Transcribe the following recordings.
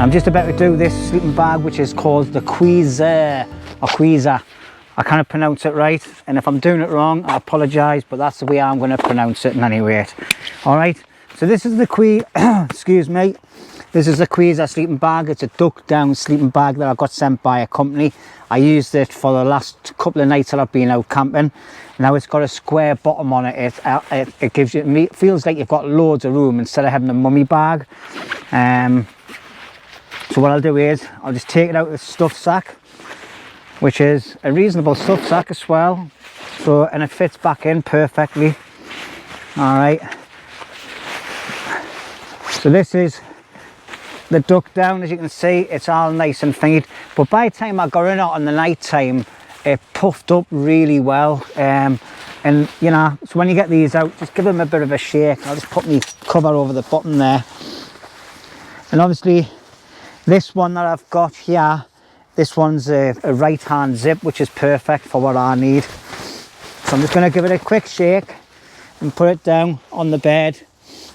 I'm just about to do this sleeping bag, which is called the Qezer, or Qezer. I can't pronounce it right, and if I'm doing it wrong, I apologise, but that's the way I'm going to pronounce it in any way. All right, so this is the excuse me, this is the Qezer sleeping bag. It's a duck down sleeping bag that I got sent by a company. I used it for the last couple of nights that I've been out camping. Now it's got a square bottom on it. It gives you, it feels like you've got loads of room instead of having a mummy bag. So what I'll do is I'll just take it out of the stuff sack, which is a reasonable stuff sack as well. So, and it fits back in perfectly. All right. So this is the duck down. As you can see, it's all nice and thingy, but by the time I got in it on the night time, it puffed up really well. And you know, so when you get these out, just give them a bit of a shake. I'll just put my cover over the bottom there. And obviously this one that I've got here, this one's a right hand zip, which is perfect for what I need. So I'm just going to give it a quick shake and put it down on the bed,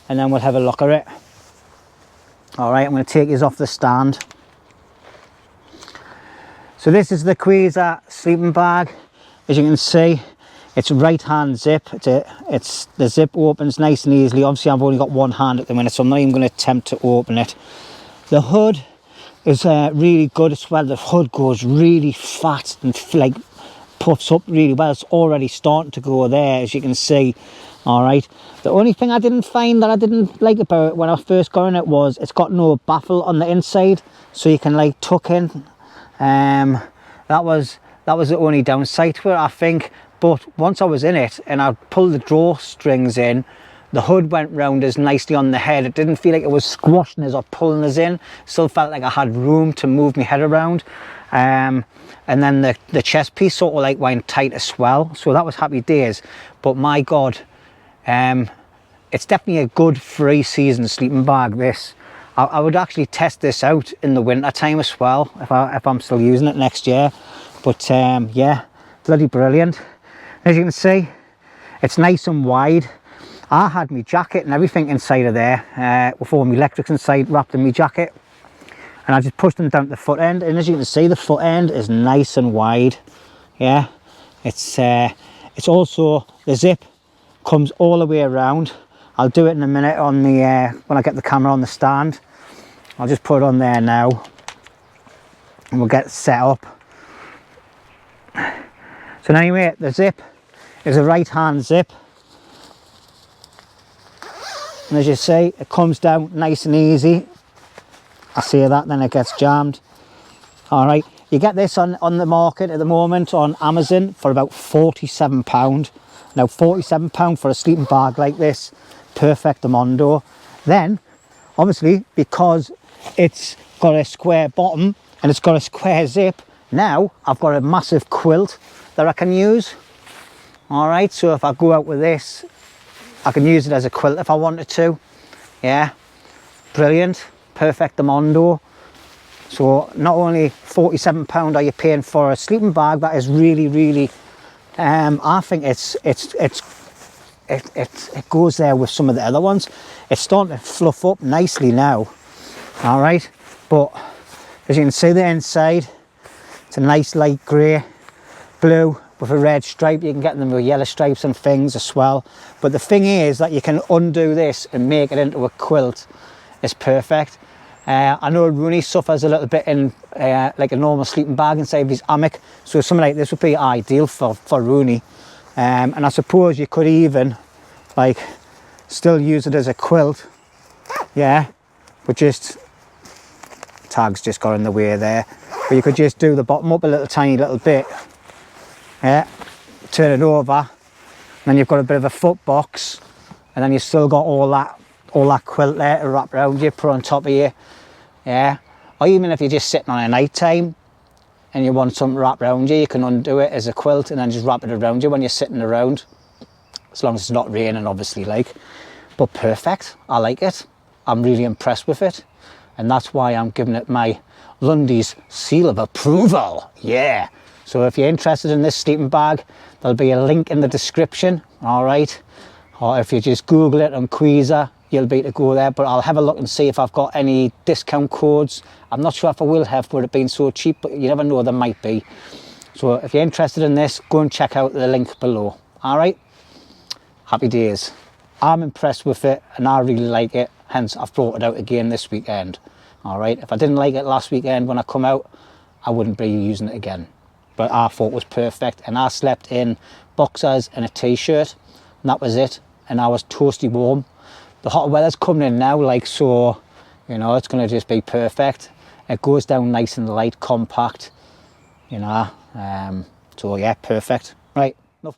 and then we'll have a look at it. All right, I'm going to take these off the stand. So this is the Qezer sleeping bag. As you can see, it's right hand zip. It's the zip opens nice and easily. Obviously I've only got one hand at the minute, so I'm not even going to attempt to open it. The hood is really good as well. The hood goes really fat and like puffs up really well. It's already starting to go there, as you can see. All right, the only thing I didn't find that I didn't like about it when I first got in it was it's got no baffle on the inside, so you can like tuck in. That was the only downside to it, I think. But once I was in it and I pulled the drawstrings in, the hood went round us nicely on the head. It didn't feel like it was squashing us or pulling us in. Still felt like I had room to move my head around. And then the chest piece sort of like went tight as well, so that was happy days. But my God, it's definitely a good 3-season sleeping bag, this. I would actually test this out in the winter time as well, if I'm still using it next year. But yeah, bloody brilliant. As you can see, it's nice and wide. I had my jacket and everything inside of there, with all my electrics inside wrapped in my jacket, and I just pushed them down to the foot end, and as you can see, the foot end is nice and wide. Yeah, it's also, the zip comes all the way around. I'll do it in a minute on the when I get the camera on the stand. I'll just put it on there now and we'll get it set up. So anyway, the zip is a right hand zip, and as you see, it comes down nice and easy. I see that, then it gets jammed. All right, you get this on the market at the moment on Amazon for about £47. Now £47 for a sleeping bag like this, perfectamondo. Then obviously, because it's got a square bottom and it's got a square zip, now I've got a massive quilt that I can use. All right, so if I go out with this, I can use it as a quilt if I wanted to. Yeah, brilliant, perfectamondo. So not only £47 are you paying for a sleeping bag that is really, really, I think it goes there with some of the other ones. It's starting to fluff up nicely now. All right, but as you can see, the inside, it's a nice light grey, blue with a red stripe. You can get them with yellow stripes and things as well. But the thing is that you can undo this and make it into a quilt. It's perfect. I know Rooney suffers a little bit in like a normal sleeping bag inside of his hammock, so something like this would be ideal for Rooney. And I suppose you could even like still use it as a quilt. Yeah, but just tags just got in the way there. But you could just do the bottom up a little tiny little bit. Yeah, turn it over, and then you've got a bit of a foot box, and then you've still got all that quilt there to wrap around you, put on top of you. Yeah, or even if you're just sitting on a night time and you want something wrapped around you, you can undo it as a quilt and then just wrap it around you when you're sitting around, as long as it's not raining, obviously, like. But perfect, I like it. I'm really impressed with it, and that's why I'm giving it my LUNDY'S seal of approval. Yeah. So if you're interested in this sleeping bag, there'll be a link in the description, all right? Or if you just Google it on Qezer, you'll be to go there. But I'll have a look and see if I've got any discount codes. I'm not sure if I will have for it being so cheap, but you never know, there might be. So if you're interested in this, go and check out the link below. All right, happy days. I'm impressed with it and I really like it, hence I've brought it out again this weekend. All right, if I didn't like it last weekend when I come out, I wouldn't be using it again. But I thought it was perfect, and I slept in boxers and a t-shirt, and that was it, and I was toasty warm. The hot weather's coming in now, like, so, you know, it's going to just be perfect. It goes down nice and light, compact, you know, so yeah, perfect. Right, enough.